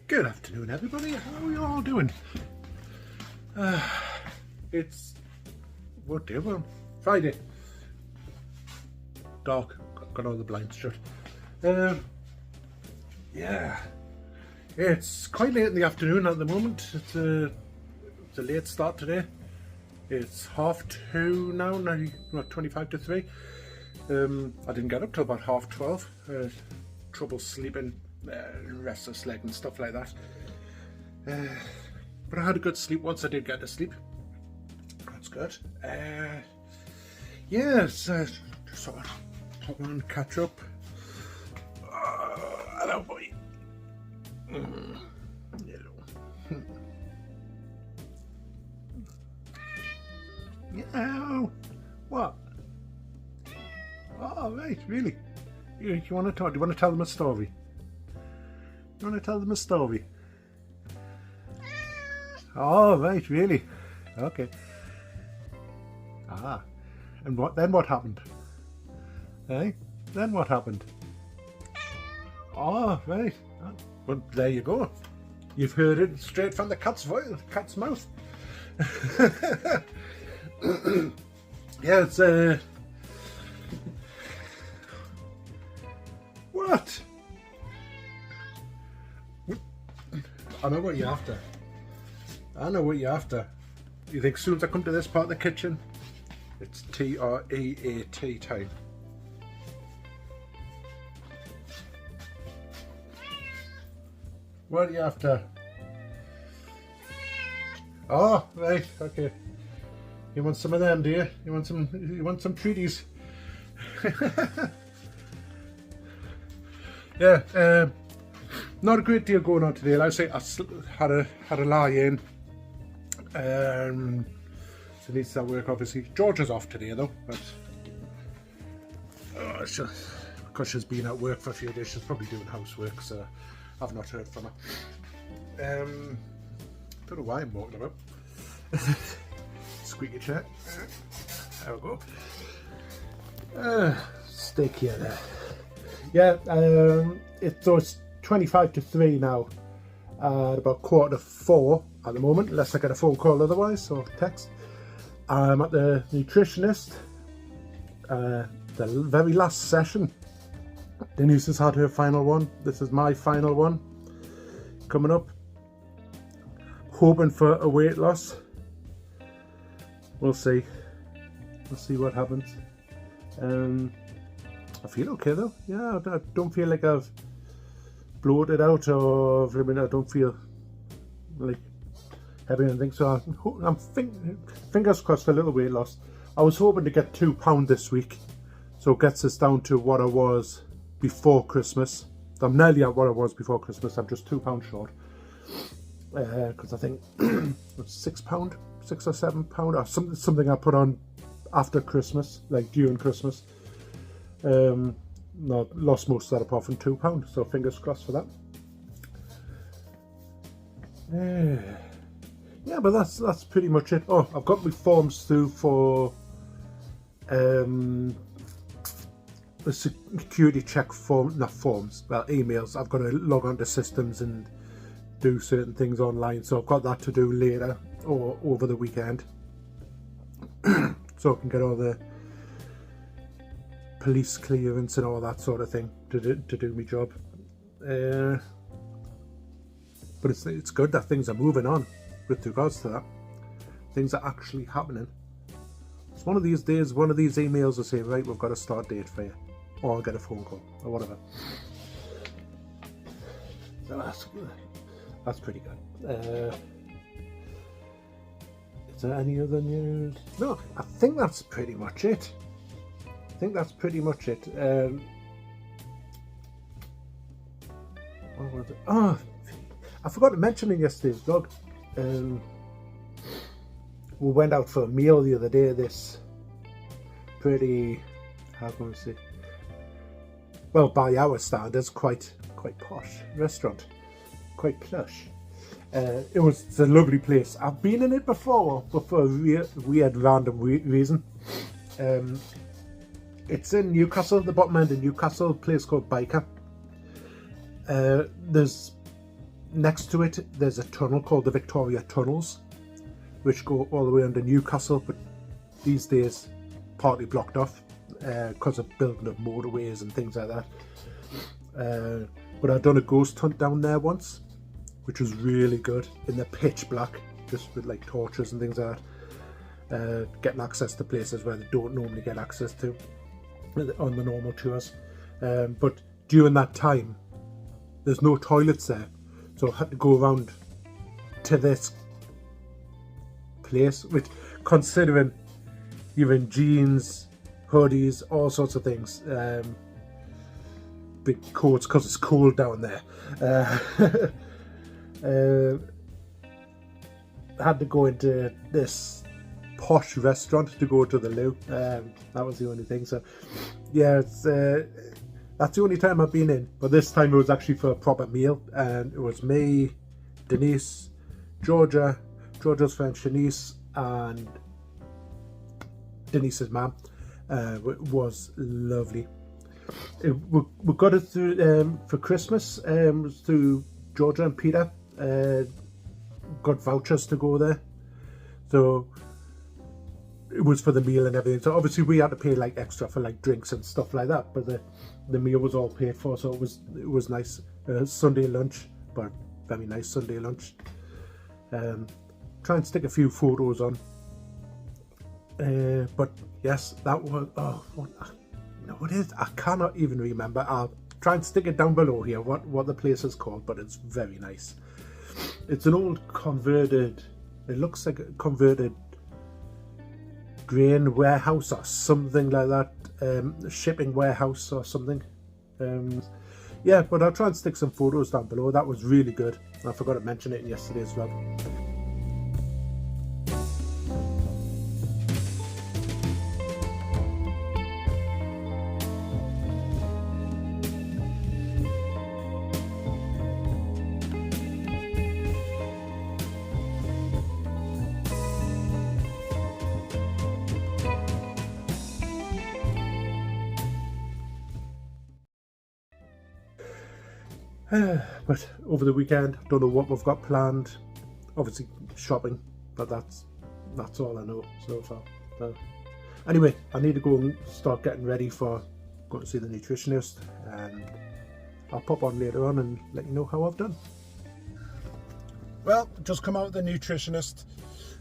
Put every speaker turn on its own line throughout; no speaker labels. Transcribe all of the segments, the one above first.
Good afternoon, everybody. How are you all doing? It's what day? Well, Friday. Dark. Got all the blinds shut. Yeah, it's quite late in the afternoon at the moment. It's a late start today. It's 2:30 now. Now, 25 to 3. I didn't get up till about 12:30. Trouble sleeping. Restless leg and stuff like that, but I had a good sleep once I did get to sleep. That's good. Yes, just sort of pop on, catch up. Hello, boy. Hello. Yeah. What? Oh, right, really? You want to talk? Do you want to tell them a story? You want to tell them a story? Oh, right, really? Okay. And what happened? Eh? Then what happened? Oh, right. Well, there you go. You've heard it straight from the cat's mouth. Yeah, it's what? I know what you're after. I know what you're after. You think as soon as I come to this part of the kitchen, it's TREAT time. What are you after? Oh, right, okay. You want some of them, do you? You want some treaties? Yeah, not a great deal going on today. Like I say, I had a lie in. So needs that work, obviously. Georgia's off today though, but because she's been at work for a few days, she's probably doing housework, so I've not heard from her. Don't know why I'm walking about. Squeaky chair. There we go. Steak here there. Yeah, it's 25 to 3 now. At about 3:45 at the moment, unless I get a phone call otherwise or text. I'm at the nutritionist. The very last session. Denise has had her final one. This is my final one coming up. Hoping for a weight loss. We'll see. We'll see what happens. I feel okay though. Yeah, I don't feel like I've bloated out, or I don't feel like heavy or anything. So I'm fingers crossed for a little weight loss. I was hoping to get £2 this week, so it gets us down to what I was before Christmas. I'm nearly at what I was before Christmas. I'm just £2 short, because I think it's £6, £6 or £7, or something I put on after Christmas, like during Christmas. No, lost most of that apart from £2, so fingers crossed for that. Yeah, but that's pretty much it. Oh, I've got my forms through for the security check form, not forms, well, emails. I've got to log onto systems and do certain things online, so I've got that to do later or over the weekend, so I can get all the police clearance and all that sort of thing to do my job. But it's good that things are moving on with regards to that. Things are actually happening. It's one of these days, one of these emails will say, right, we've got a start date for you, or I'll get a phone call or whatever. So that's pretty good. Is there any other news? No, I think that's pretty much it. What was it? Oh, I forgot to mention in yesterday's vlog. We went out for a meal the other day. This pretty, how can I say? Well, by our standards, quite posh restaurant, quite plush. It's a lovely place. I've been in it before, but for a weird random reason. It's in Newcastle, the bottom end of Newcastle, a place called Biker. There's next to it, there's a tunnel called the Victoria Tunnels, which go all the way under Newcastle, but these days partly blocked off because of building of motorways and things like that. But I've done a ghost hunt down there once, which was really good, in the pitch black, just with like torches and things like that. Getting access to places where they don't normally get access to on the normal tours. But during that time, there's no toilets there, so I had to go around to this place, which, considering you're in jeans, hoodies, all sorts of things, big coats because it's cold down there. I had to go into this posh restaurant to go to the loo. That was the only thing. So yeah, it's that's the only time I've been in, but this time it was actually for a proper meal, and it was me, Denise, Georgia's friend Shanice, and Denise's mum. It was lovely. We got it through for Christmas. Through Georgia and Peter. Got vouchers to go there, so it was for the meal and everything. So obviously we had to pay like extra for like drinks and stuff like that, but the meal was all paid for, so it was nice. Sunday lunch, but very nice Sunday lunch. Try and stick a few photos on. But yes, that was what is, I cannot even remember. I'll try and stick it down below here what the place is called, but it's very nice. It's an old converted, it looks like a converted grain warehouse or something like that, shipping warehouse or something. Yeah, but I'll try and stick some photos down below. That was really good. I forgot to mention it in yesterday's vlog. But over the weekend, don't know what we've got planned. Obviously shopping, but that's all I know so far. So, anyway, I need to go and start getting ready for going to see the nutritionist, and I'll pop on later on and let you know how I've done. Well, just come out the nutritionist.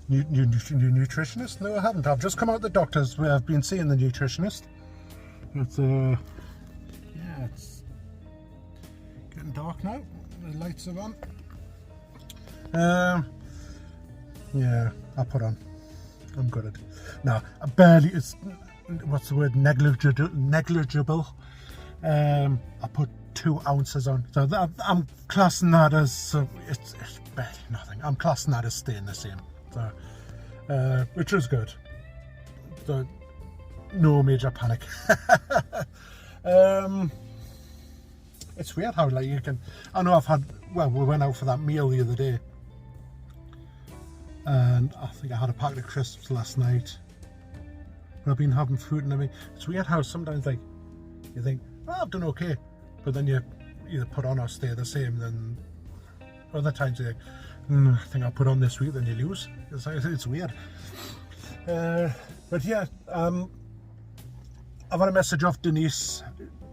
New nutritionist? No, I haven't. I've just come out the doctor's where I've been seeing the nutritionist. It's yeah, it's getting dark now. The lights are on. Yeah, I'll put on. I'm good at it. No, I barely. It's what's the word? Negligible. I put 2 ounces on, so I'm classing that as. So it's barely nothing. I'm classing that as staying the same. So, which is good. So, no major panic. It's weird how like you can. I know I've had. Well, we went out for that meal the other day, and I think I had a packet of crisps last night. But I've been having fruit and everything. It's weird how sometimes like you think, oh, I've done okay, but then you either put on or stay the same. Then other times you think, I think I'll put on this week, then you lose. It's weird. But yeah, I've had a message off Denise.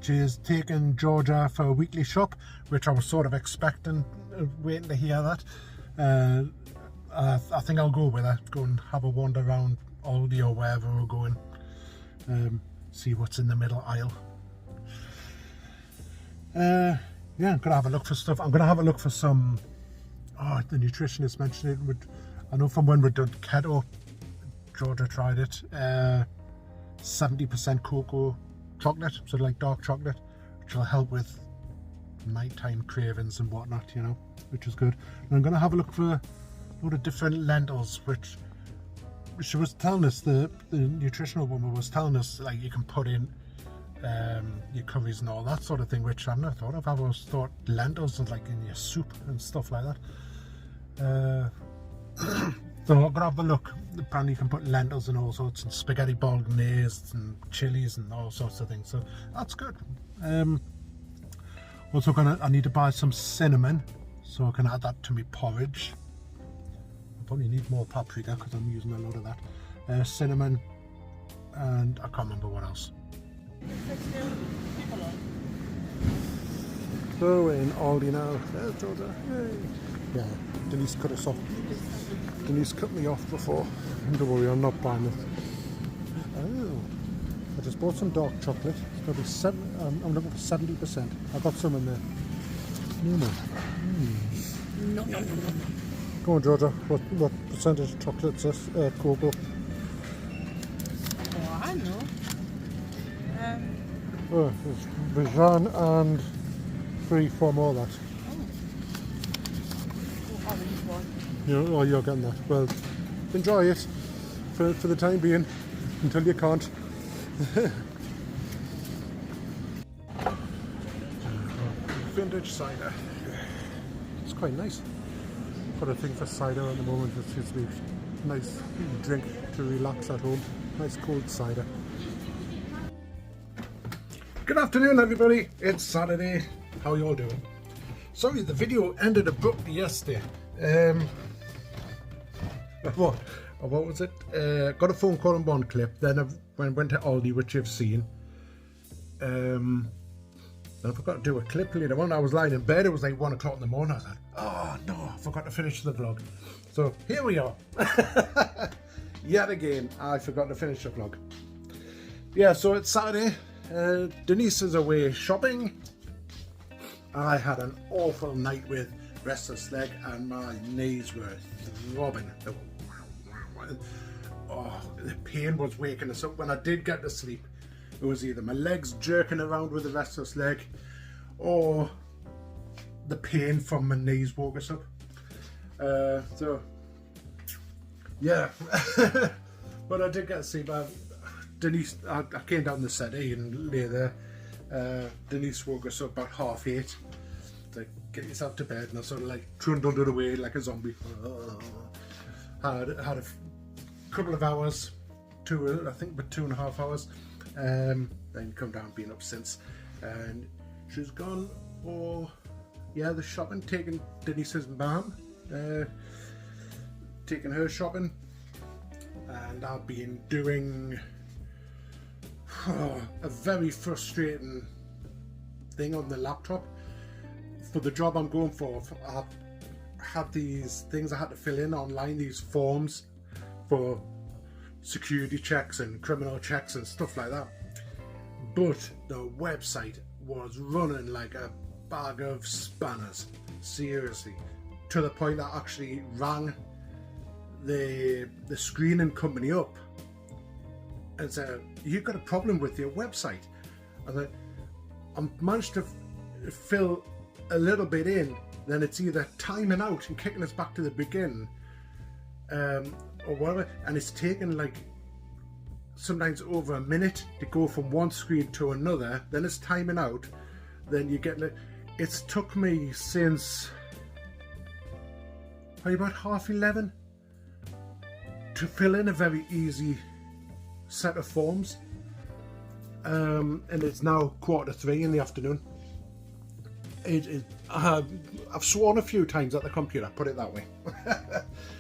She's taken Georgia for a weekly shop, which I was sort of expecting, waiting to hear that. I think I'll go with her, go and have a wander around Aldi or wherever we're going, see what's in the middle aisle. Yeah, I'm gonna have a look for stuff. I'm gonna have a look for some. Oh, the nutritionist mentioned it. I know from when we did keto, Georgia tried it. 70% cocoa chocolate, so like dark chocolate, which will help with nighttime cravings and whatnot, you know, which is good. And I'm gonna have a look for a lot of different lentils, which she was telling us, the nutritional woman was telling us, like you can put in your curries and all that sort of thing, which I've never thought of. I've always thought lentils are like in your soup and stuff like that. So I'm gonna have a look. Apparently you can put lentils and all sorts, and spaghetti bolognese and chilies and all sorts of things, so that's good. Also I need to buy some cinnamon, so I can add that to my porridge. I probably need more paprika because I'm using a lot of that. Cinnamon, and I can't remember what else. So we're in Aldi now. There's Georgia. Yay. Yeah, Denise cut us off. Denise cut me off before. Don't worry, I'm not buying it. Oh, I just bought some dark chocolate. It's got to be I'm looking for 70%. I got some in there. No. Go on, Georgia. What percentage of chocolate is this? Cocoa?
Oh, I know.
It's Bijan and 3 for more of that. You're getting that. Well, enjoy it for the time being, until you can't. Vintage cider. It's quite nice. Got a thing for cider at the moment. It seems to be a nice drink to relax at home. Nice cold cider. Good afternoon, everybody. It's Saturday. How are you all doing? Sorry, the video ended abruptly yesterday. What was it? Got a phone call on one clip, then I went to Aldi, which you've seen. Then I forgot to do a clip later on. I was lying in bed, it was like 1 o'clock in the morning. I was like, oh no, I forgot to finish the vlog. So here we are. Yet again, I forgot to finish the vlog. Yeah, so it's Saturday. Denise is away shopping. I had an awful night with restless leg and my knees were throbbing. Oh, the pain was waking us up. When I did get to sleep, it was either my legs jerking around with the restless leg or the pain from my knees woke us up. So yeah, but I did get to sleep. Denise, I came down the settee and lay there. Denise woke us up about 8:30. Like, get yourself to bed, and I sort of like trundled it away like a zombie. Had a couple of hours, I think about 2.5 hours. Then come down, been up since, and she's gone. Oh, yeah, the shopping, taking Denise's mum, taking her shopping, and I've been doing a very frustrating thing on the laptop for the job I'm going for. I had these things I had to fill in online, these forms for security checks and criminal checks and stuff like that, but the website was running like a bag of spanners, seriously, to the point that I actually rang the screening company up and said, you've got a problem with your website. And I managed to fill a little bit in, then it's either timing out and kicking us back to the beginning, or whatever, and it's taken like sometimes over a minute to go from one screen to another, then it's timing out, then you get like, it's took me since probably about 11:30 to fill in a very easy set of forms, and it's now 3:15 in the afternoon. I've sworn a few times at the computer, put it that way.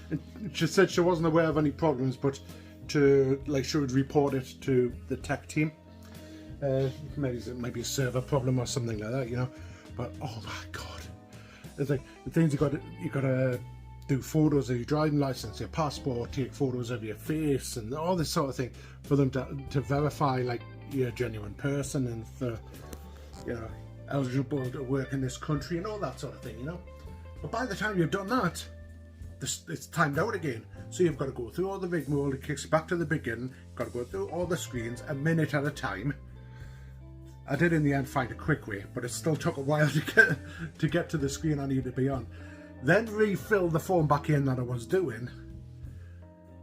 And she said she wasn't aware of any problems, but she would report it to the tech team. Maybe a server problem or something like that, you know. But oh my god, it's like the things you gotta do photos of your driving license, your passport, take photos of your face, and all this sort of thing for them to verify like you're a genuine person and for, you know, eligible to work in this country and all that sort of thing, you know. But by the time you've done that, it's timed out again. So you've got to go through all the rigmarole. It kicks you back to the beginning. You've got to go through all the screens a minute at a time. I did in the end find a quick way, but it still took a while to get to the screen I needed to be on. Then refill the form back in that I was doing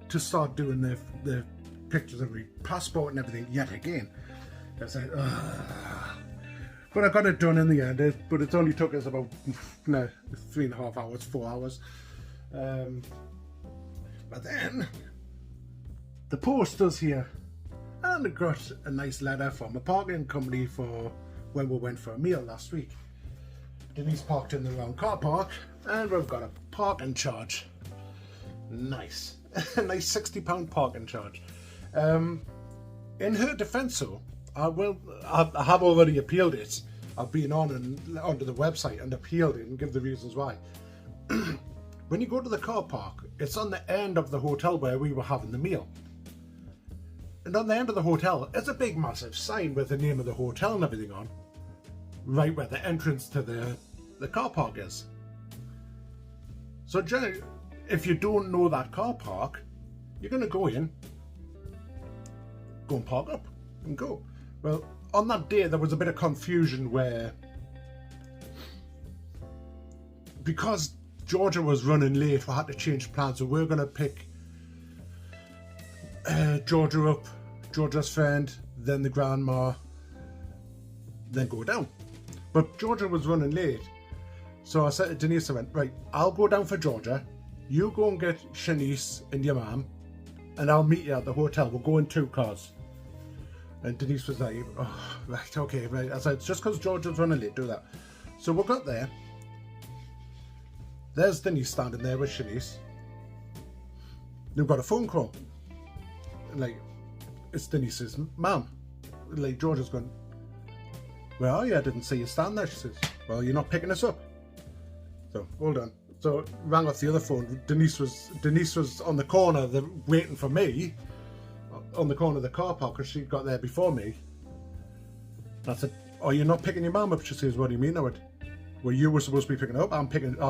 to start doing the pictures of my passport and everything yet again. I was like, but I got it done in the end. But it only took us about 3.5 hours, 4 hours. But then the post was here, and I got a nice letter from a parking company for when we went for a meal last week. Denise parked in the wrong car park, and we've got a parking charge. Nice. A nice £60 parking charge. In her defence though, I have already appealed it. I've been onto the website and appealed it and give the reasons why. When you go to the car park, it's on the end of the hotel where we were having the meal. And on the end of the hotel, it's a big massive sign with the name of the hotel and everything on, right where the entrance to the car park is. So generally, if you don't know that car park, you're going to go in, go and park up and go. Well, on that day there was a bit of confusion where, because Georgia was running late, we had to change plans. So we're going to pick Georgia up, Georgia's friend, then the grandma, then go down. But Georgia was running late, so I said to Denise, I went, right, I'll go down for Georgia, you go and get Shanice and your mum, and I'll meet you at the hotel. We'll go in 2 cars. And Denise was like, oh, right, okay, right. I said, it's just because Georgia's running late, do that. So we got there. There's Denise standing there with Shanice. They've got a phone call. Like, it's Denise's mum. Like, Georgia's going, where are you? I didn't see you stand there. She says, well, you're not picking us up. So, hold on. So, rang off the other phone. Denise was on the corner waiting for me, on the corner of the car park, because she got there before me. I said, oh, you're not picking your mum up? She says, what do you mean? I went, well, you were supposed to be picking her up. I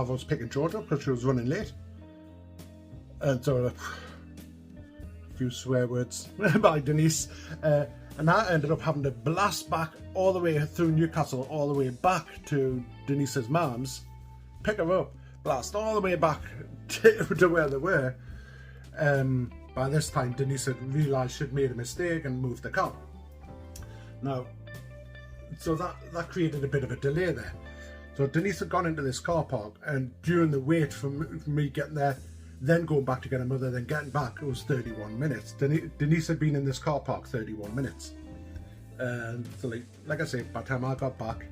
was picking Georgia up because she was running late. And so, a few swear words by Denise. And I ended up having to blast back all the way through Newcastle, all the way back to Denise's mum's, pick her up, blast all the way back to where they were. By this time, Denise had realised she'd made a mistake and moved the car. Now, so that created a bit of a delay there. So Denise had gone into this car park, and during the wait for me getting there, then going back to get her mother, then getting back, it was 31 minutes. Denise had been in this car park 31 minutes. And so like I said, by the time I got back,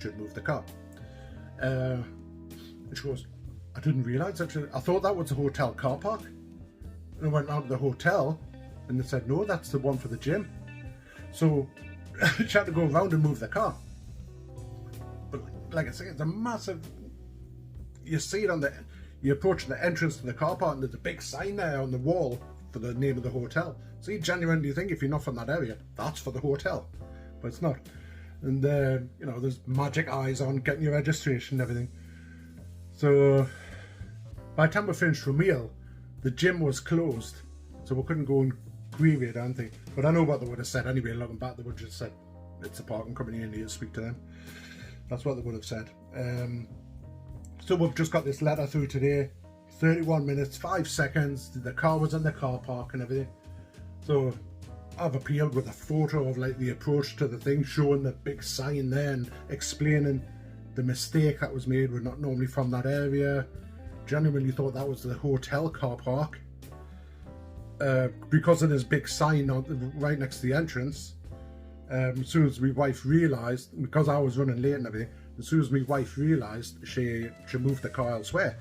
she'd moved the car. And she goes, I didn't realise, actually, I thought that was a hotel car park. And I went out to the hotel, and they said, no, that's the one for the gym. So she had to go around and move the car. But like I say, it's a massive, you see it on you approach the entrance to the car park, and there's a big sign there on the wall for the name of the hotel. So you genuinely think, if you're not from that area, that's for the hotel. But it's not. And you know, there's magic eyes on getting your registration and everything. So by the time we finished our meal, the gym was closed, so we couldn't go and query it or anything. But I know what they would have said anyway. Looking back, they would have just said, it's a parking company and you need to speak to them. That's what they would have said. So we've just got this letter through today, 31 minutes, 5 seconds, the car was in the car park and everything. So I've appealed with a photo of like the approach to the thing, showing the big sign there and explaining the mistake that was made. We're not normally from that area. Genuinely thought that was the hotel car park. Because of this big sign right next to the entrance. As soon as my wife realised, because I was running late and everything, as soon as my wife realised, she moved the car elsewhere.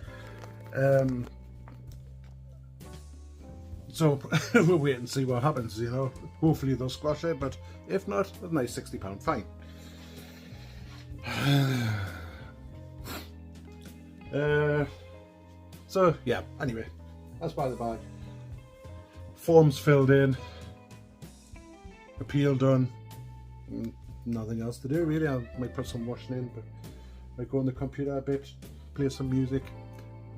So we'll wait and see what happens, you know. Hopefully they'll squash it, but if not, a nice £60 fine. So yeah, anyway, that's by the by. Forms filled in, appeal done, nothing else to do really. I might put some washing in, but I go on the computer a bit, play some music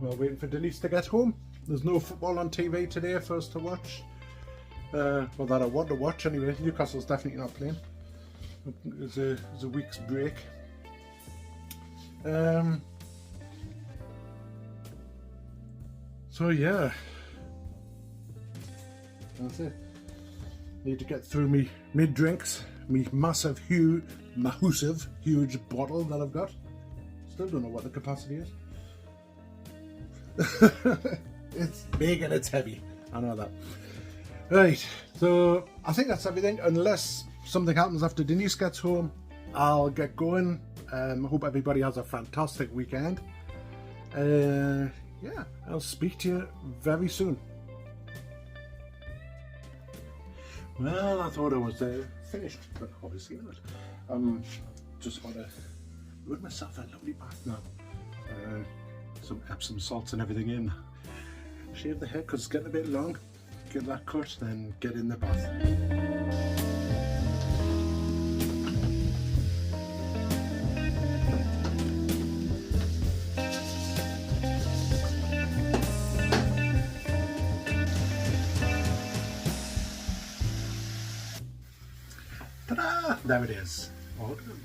while waiting for Denise to get home. There's no football on TV today for us to watch, well, that I want to watch anyway. Newcastle's definitely not playing. It's a week's break. So yeah, that's it. Need to get through me mid-drinks, me massive, huge bottle that I've got. Still don't know what the capacity is. It's big and it's heavy, I know that. Right, so I think that's everything, unless something happens after Denise gets home. I'll get going Hope everybody has a fantastic weekend. Yeah, I'll speak to you very soon. Well, I thought I was finished, but obviously not. Just want to rid myself a lovely bath now. Some Epsom salts and everything in. Shave the hair because it's getting a bit long. Get that cut, then get in the bath. Ta-da! There it is. All done.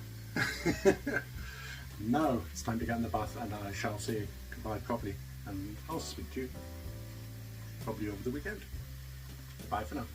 Now it's time to get in the bath and I shall say goodbye properly, and I'll speak to you probably over the weekend. Bye for now.